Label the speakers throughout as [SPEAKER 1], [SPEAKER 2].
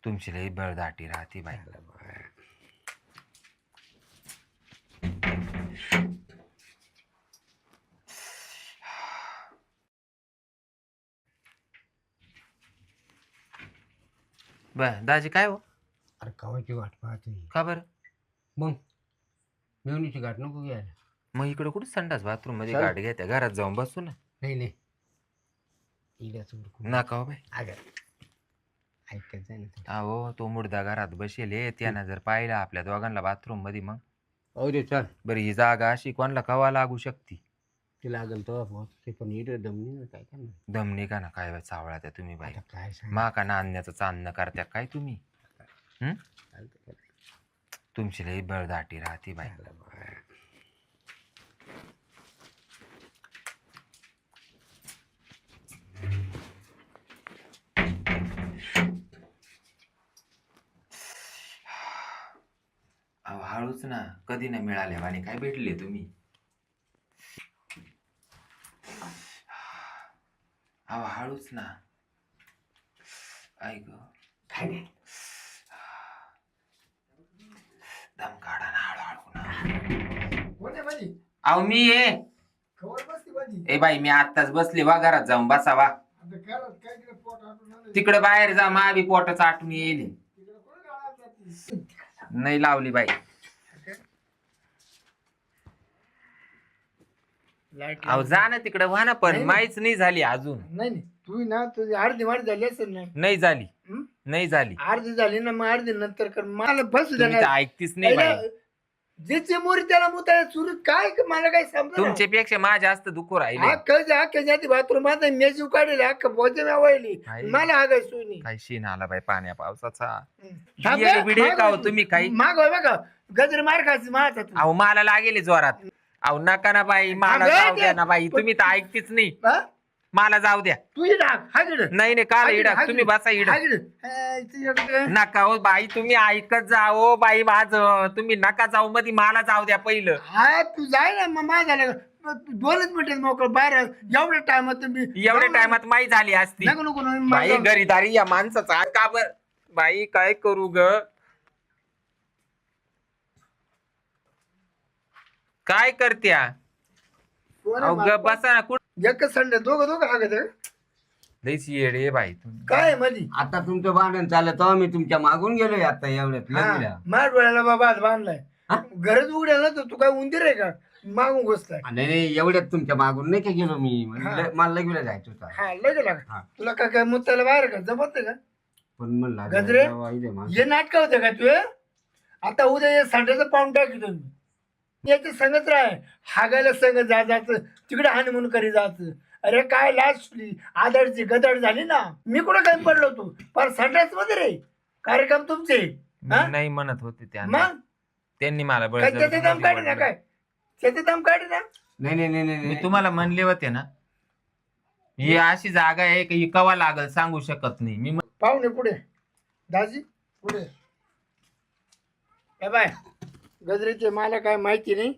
[SPEAKER 1] तुमची लई बळदाटी राहते बाई. बर दाजी काय हो?
[SPEAKER 2] अरे कवाची वाट पाहतोय.
[SPEAKER 1] का बरं?
[SPEAKER 2] मग मेवणीची गाठ नको घ्यायला.
[SPEAKER 1] मग इकडे कुठे संडास बाथरूम मध्ये
[SPEAKER 2] चल.
[SPEAKER 1] गाडी घेत्या, घरात जाऊन बसू ना.
[SPEAKER 2] नाही नाही इड्याच उरकून
[SPEAKER 1] नका हो बाई.
[SPEAKER 2] अगं ऐकत जाय ना थोडं.
[SPEAKER 1] अहो तो मुर्दा घरात बसेल त्यानं जर पाहिला आपल्या दोघांना बाथरूम मध्ये, मग
[SPEAKER 2] अहो रे चल
[SPEAKER 1] बरं ही जागा अशी कोणाला कवा लागू शकते?
[SPEAKER 2] ते लागल तेव्हा पोहोच ते पण इडं दमनी ना काय करणार.
[SPEAKER 1] दमनी का ना काय बाई चावळा त्या तुम्ही बाई.
[SPEAKER 2] आता काय सांग
[SPEAKER 1] मा का नाण्याचं चांदणं करत्या काय तुम्ही? हं?
[SPEAKER 2] चालतं का?
[SPEAKER 1] तुमची लई बळदाटी राहते बाई.
[SPEAKER 2] चाललं बा.
[SPEAKER 1] अहो हळूच ना, कधी नाही मिळाले आणि काय भेटले तुम्ही? अहो हळूच ना. ऐक
[SPEAKER 2] काय नाही
[SPEAKER 1] दम काढा ना हळूहळू ना.
[SPEAKER 2] कोण आहे माझी
[SPEAKER 1] अहो मी ये.
[SPEAKER 2] खबर बसती माझी.
[SPEAKER 1] ए बाई मी आत्ताच बसले, वा घरात जाऊन बसावा.
[SPEAKER 2] आता घरात काय तिकडे पोट आटून आलं.
[SPEAKER 1] तिकडे बाहेर जा, मा बी पोटाच आटून येईल.
[SPEAKER 2] तिकडे कोण गाळात जाती?
[SPEAKER 1] नाही लावली बाई.
[SPEAKER 2] लाईट
[SPEAKER 1] अहो जा ना तिकडे, व्हा ना, पण माहीच नाही झाली अजून.
[SPEAKER 2] नाही नाही तू ना तुझी अर्धी वाढ झाली असेल ना.
[SPEAKER 1] नाही झाली.
[SPEAKER 2] हं?
[SPEAKER 1] नाही झाली.
[SPEAKER 2] अर्धी झाली ना मग अर्धी नंतर कर. मला बसू
[SPEAKER 1] तुम्ही तर
[SPEAKER 2] देणार
[SPEAKER 1] ऐकतीच नाही बाई.
[SPEAKER 2] ज्याचे मोरी त्याला मुताय सुरू काय मला काय समजा.
[SPEAKER 1] तुमच्यापेक्षा माझ्या जास्त दुखू राहिले.
[SPEAKER 2] अख्ख्या बाथरूम आता मेजू काढेल अख्खा बोजे वाहिली
[SPEAKER 1] आई.
[SPEAKER 2] मला आगाय सोयनी
[SPEAKER 1] काही शीन आला बाई पाण्या पावसाचा.
[SPEAKER 2] थांब
[SPEAKER 1] बिये
[SPEAKER 2] बे,
[SPEAKER 1] बिडे
[SPEAKER 2] मागं
[SPEAKER 1] का हो
[SPEAKER 2] बघ.
[SPEAKER 1] तुम्ही काही?
[SPEAKER 2] मागं बघा गजर मार खायची माझा तू.
[SPEAKER 1] अहो मला लागेल जोरात. अहो नका ना बाई, मला
[SPEAKER 2] अगं,
[SPEAKER 1] जाऊ द्या
[SPEAKER 2] ते-
[SPEAKER 1] ना बाई, तुम्ही तर ऐकतीच नाही.
[SPEAKER 2] हा?
[SPEAKER 1] मला जाऊ द्या.
[SPEAKER 2] तू इड हा गिड
[SPEAKER 1] नाही नाही काल इडा तुम्ही बसा इड. नका हो बाई, तुम्ही ऐकत जा हो बाई माझं. तुम्ही नका जाऊ मध्ये, मला जाऊ द्या पहिलं.
[SPEAKER 2] हा तू जाय ना मग माझा झालं 2च मिनिटात मोकळ बाहेर एवढ्या टायमात तुम्ही
[SPEAKER 1] एवढ्या टायमात माही झाली असती.
[SPEAKER 2] नको नको नको,
[SPEAKER 1] बाई
[SPEAKER 2] माझं-
[SPEAKER 1] घरीदारी या माणसाचा का बर? बाई काय करू ग? काय करत्या?
[SPEAKER 2] पोरं
[SPEAKER 1] अहो ग
[SPEAKER 2] बाप-
[SPEAKER 1] बसा ना. कुठं
[SPEAKER 2] एकच संडे दोघं दोघं हागत आहे.
[SPEAKER 1] लईच येडे बाई तुम्ही.
[SPEAKER 2] काय मधी
[SPEAKER 3] आता तुमचं भांडण चाललं तेव्हा मी तुमच्या मागून गेलोय आता एवढ्यात लगेल्या.
[SPEAKER 2] मार डोळ्याला बाबा हात बांधलाय
[SPEAKER 3] हा?
[SPEAKER 2] गरज उघड्या ना तू काय उंदीर आहे का मागून घुसलाय.
[SPEAKER 3] नाही नाही एवढ्यात तुमच्या मागून नाही का गेलो मी
[SPEAKER 2] हा.
[SPEAKER 3] मला लगेला जायचं होतं.
[SPEAKER 2] हा लगे लाग
[SPEAKER 3] हा.
[SPEAKER 2] तुला काय काय मुताला बाहेर का जमत का
[SPEAKER 3] पण म्हणलं
[SPEAKER 2] गजरे?
[SPEAKER 3] जाऊ आई दे माझं.
[SPEAKER 2] हे नाटक होतं का तू आता उद्या हे संड्याचं पाऊन टाकी तुम्ही याची संगत राह हागायला संगत जायचं तिकडे हानी म्हणून करी जायचं. अरे काय लाज सुटली आदरची गदड झाली ना. मी कुठं काही पडलो तू पर संड्याच मध्ये रे कार्यक्रम तुमचे हा?
[SPEAKER 1] मी नाही म्हणत होते त्यांना.
[SPEAKER 2] मग
[SPEAKER 1] त्यांनी मला
[SPEAKER 2] काय त्याचे दम काढे ना
[SPEAKER 1] बळजबरी
[SPEAKER 2] काय त्याचे दम काढे ना.
[SPEAKER 3] नाही नाही नाही नाही
[SPEAKER 1] मी तुम्हाला म्हणले होते ना, ही अशी जागा आहे की ही कवा लागल सांगू शकत नाही मी.
[SPEAKER 2] पाहुणे पुढे दाजी पुढे बाय गजरीचे मला काय माहिती नाही.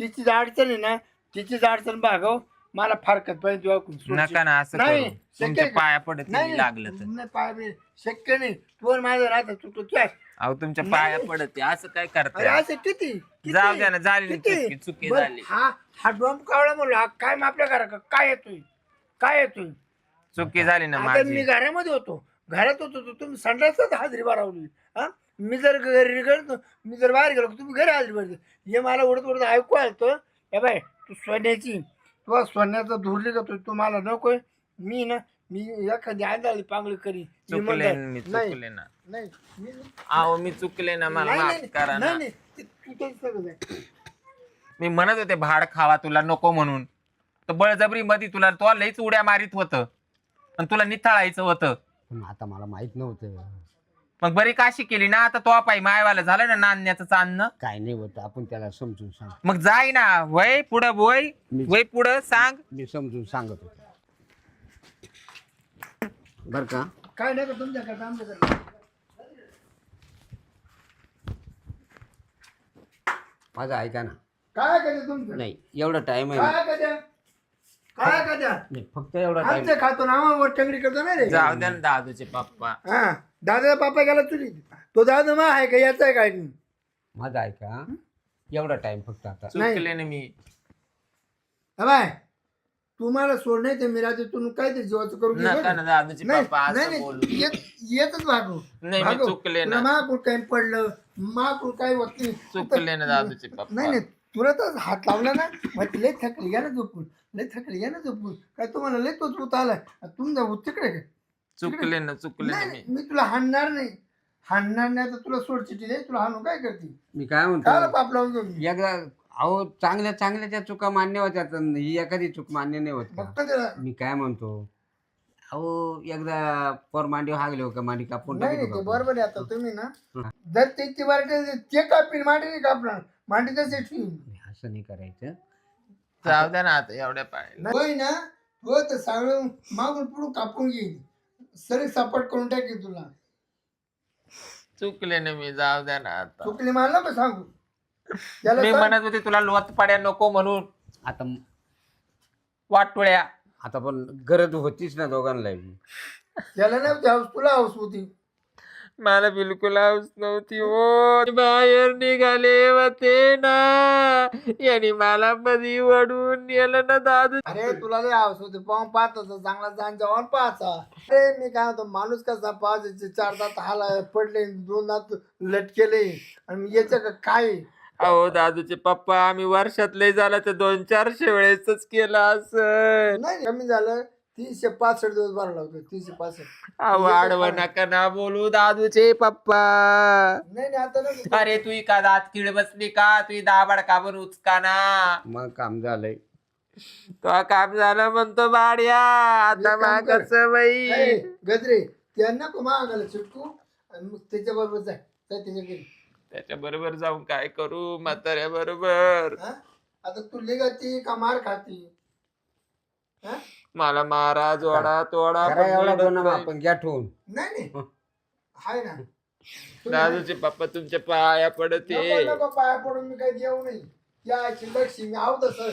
[SPEAKER 2] तिचीच अडचण आहे ना तिचीच अडचण भागव मला फारकत पाहिजे
[SPEAKER 1] नका ना असं
[SPEAKER 2] नाही,
[SPEAKER 1] करू.
[SPEAKER 2] शक्य
[SPEAKER 1] तुमच्या
[SPEAKER 2] आहे.
[SPEAKER 1] पाया पडत
[SPEAKER 2] नाही
[SPEAKER 1] नाही लागलं तर.
[SPEAKER 2] नाही पाय बी शक्य नाही तू माझं राहत तू काय
[SPEAKER 1] अहो तुमच्या पाया पडत असं काय
[SPEAKER 2] अरे
[SPEAKER 1] करताय?
[SPEAKER 2] असं किती
[SPEAKER 1] जाऊ द्या ना, झाली ना
[SPEAKER 2] किती?
[SPEAKER 1] चुकी
[SPEAKER 2] बरं,
[SPEAKER 1] झाली.
[SPEAKER 2] हा डोम कावळा म्हणलो हा काय मग आपल्या घरा काय येतोय काय येतोय.
[SPEAKER 1] चुकी झाली ना
[SPEAKER 2] आता मी
[SPEAKER 1] माझी.
[SPEAKER 2] घरामध्ये होतो घरात होतो तुम्ही संडासच हाजरी बारावली हा. मी जर घरी गेलो मी जर बाहेर गेलो तुम्ही घरी हाजरी भरते हे मला उडत उडत ऐकू आलतो. हे बाय तू सोन्याची तू सोन्याचं धुरली का तू मला नकोय. मी ना मी एखादी आंधळी पांगळी करी
[SPEAKER 1] चुकले मी चुकले ना.
[SPEAKER 2] नाही मी
[SPEAKER 1] अहो मी चुकले ना, मला
[SPEAKER 2] नाही,
[SPEAKER 1] माफ
[SPEAKER 2] नाही,
[SPEAKER 1] करा ना.
[SPEAKER 2] नाही, नाही, तू तेच सगळं आहे.
[SPEAKER 1] मी म्हणत होते भाड खावा तुला नको म्हणून, तर बळजबरी मध्ये तुला तो लईच उड्या मारित होतं आणि तुला निथाळायचं होतं.
[SPEAKER 3] पण आता मला माहित नव्हतं
[SPEAKER 1] मग बरी काशी केली ना. आता तो पाय मायवाला झालं ना नाण्याचं चांदणं.
[SPEAKER 3] काय नाही होत आपण त्याला समजून सांग.
[SPEAKER 1] मग जाय ना वय पुढं वय वय पुढं सांग.
[SPEAKER 3] मी समजून सांगत होतो बर का.
[SPEAKER 2] काय नाही का तुमच्याकडे आमच्याकडे
[SPEAKER 3] माझं ऐका ना.
[SPEAKER 2] काय करते तुमचं
[SPEAKER 3] नाही एवढा टाइम आहे
[SPEAKER 2] काय
[SPEAKER 3] ना.
[SPEAKER 2] करते काय का त्या
[SPEAKER 3] फक्त एवढा टाइम.
[SPEAKER 2] आमचं खातो ना आम्हाला टंगडी करतो ना रे
[SPEAKER 1] जाऊ द्या ना दादूचे पप्पा.
[SPEAKER 2] हा दादा पापा गेला तुझी तो दादा मग आहे का याचा आहे काय
[SPEAKER 3] माझा ऐका एवढा टाइम फक्त आता.
[SPEAKER 1] चुकले ना मी.
[SPEAKER 2] बाय तुम्हाला सोड नाही ते मी राहते तू काय ते जीवाचं करून घे
[SPEAKER 1] नका
[SPEAKER 2] बरं.
[SPEAKER 1] ना दादूचे
[SPEAKER 2] नाही
[SPEAKER 1] पप्पा असं
[SPEAKER 2] नाही,
[SPEAKER 1] बोलू.
[SPEAKER 2] नाही येतच भागू
[SPEAKER 1] नाही मी चुकले ना.
[SPEAKER 2] माकूड काही पडलं माकूड काही होत नाही
[SPEAKER 1] चुकले ना दादूचे
[SPEAKER 2] नाही
[SPEAKER 1] पप्पा.
[SPEAKER 2] नाही तुला तर हात लावला ना मग लय थकली घ्या ना झोपून लय थकली घ्या ना झोपून काय तुम्हाला लय तोच होत आलाय तुमचा होत तिकडे काय
[SPEAKER 1] चुकले ना चुकले ना
[SPEAKER 2] नाही
[SPEAKER 1] मी.
[SPEAKER 2] मी तुला हाणणार नाही तर तुला सोड चिठी दे तुला हाणून काय करते
[SPEAKER 3] मी काय
[SPEAKER 2] काय
[SPEAKER 3] म्हणतो
[SPEAKER 2] पाप लावून घेऊन मी?
[SPEAKER 3] एकदा अहो चांगल्या चांगल्या त्या चुका मान्य होत्या तर ही एखादी चूक मान्य नाही होत का?
[SPEAKER 2] फक्त त्याला
[SPEAKER 3] मी काय म्हणतो अहो एकदा पोर मांडी हागले हो का मांडी कापून
[SPEAKER 2] नाही
[SPEAKER 3] टाकी
[SPEAKER 2] ते बरोबर आहे आता तुम्ही ना जर ते बारटे ते कापीन मांडी नाही कापणार मांडी तसे ठेवून
[SPEAKER 3] असं नाही करायचं.
[SPEAKER 1] जाऊ द्या ना आता एवढ्या पाय.
[SPEAKER 2] होय ना हो तर सगळं मागून पुढून कापून घेईल सरी सपाट करून टाकेल तुला
[SPEAKER 1] चुकले ना मी. जाऊ द्या ना आता.
[SPEAKER 2] चुकली मला नको सांगू त्याला
[SPEAKER 1] मी
[SPEAKER 2] सांग.
[SPEAKER 1] म्हणत होते तुला लोत पाड्या नको म्हणून.
[SPEAKER 3] आता
[SPEAKER 1] वाटोळ्या.
[SPEAKER 3] आता पण गरज होतीच ना दोघांना.
[SPEAKER 2] त्याला नव्हती हाऊस तुला हाऊस होती
[SPEAKER 1] मला बिलकुल हाऊस नव्हती हो. बाहेर निघाले होते ना यांनी मला मधी वडून नेलं ना दादू.
[SPEAKER 2] अरे तुला लय हाऊस होती पाहून पाहत होता चांगला जाण जेवण पाहायचा अरे मी काय होतो माणूस कसा पाच 4 दात हाला पडले 2 दात लटकेले आणि याचं काय
[SPEAKER 1] अहो दादूचे पप्पा आम्ही वर्षात लय झालं तर 200-400 वेळेसच केलं असं.
[SPEAKER 2] नाही कमी झालं 365 दिवस भरला होता 365
[SPEAKER 1] अहो आडवं नका ना बोलू दादूचे पप्पा.
[SPEAKER 2] नाही आता नाही
[SPEAKER 1] अरे तू का दात किड बसली का तुझी दाबाड का बन उचका ना.
[SPEAKER 3] मग काम झालंय.
[SPEAKER 1] तो काम झालं म्हणतो बाड्या आता
[SPEAKER 2] एक काम कर.
[SPEAKER 1] मागच बाई.
[SPEAKER 2] ए, गजरे त्यांना को मागायला चिटकू आणि मग त्याच्या बरोबर जाय त्याच्या घरी
[SPEAKER 1] त्याच्या बरोबर जाऊन काय करू म्हाताऱ्या बरोबर.
[SPEAKER 2] हा? आता तू लिगाती का मार खाती हा?
[SPEAKER 1] मला मारा जोडा तोडा
[SPEAKER 3] करा एवढा
[SPEAKER 1] पण
[SPEAKER 3] गुन्हा
[SPEAKER 1] मिळत
[SPEAKER 3] आपण घ्या ठेवून.
[SPEAKER 2] नाही हाय ना
[SPEAKER 1] नाही. दादूचे पप्पा तुमच्या पाया पडते.
[SPEAKER 2] नको नको पाया पडून मी काही देऊ नाही या लक्ष्मी आव तसं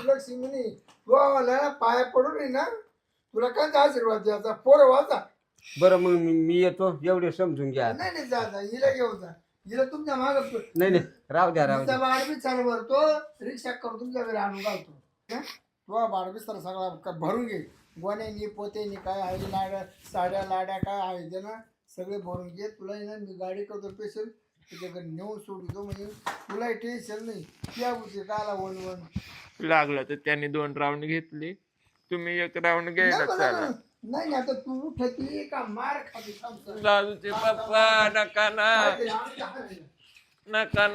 [SPEAKER 2] लक्ष्मी नाही तू आम्हाला पाया पडून नाही ना तुला काय आशीर्वाद द्यायचा पोरं वाचा
[SPEAKER 3] बरं मग मी येतो एवढे समजून घ्या.
[SPEAKER 2] नाही नाही जा हिला घेऊन जा हिला तुमच्या माग
[SPEAKER 3] नाही नाही राहू द्या राहू द्या.
[SPEAKER 2] बारबी चालू भरतो रिक्षा करून तुमच्या घरी आणून घालतो तो बारबीस्तर सगळा भरून घे गोण्यानी पोतेनी काय आहे लाड्या साड्या लाड्या काय आहे ते ना सगळे भरून घे तुला ना मी गाडी करतो स्पेशल तुझ्याकडे नेऊन सोडतो म्हणजे तुलाही टेन्शन नाही त्या गोष्टी काला वन
[SPEAKER 1] लागलं तर त्यांनी 2 राऊंड घेतली तुम्ही 1 राऊंड घ्यायला चाला.
[SPEAKER 2] नाही आता तू उठती का मार खाती
[SPEAKER 1] दादूचे पप्पा नका ना नका ना.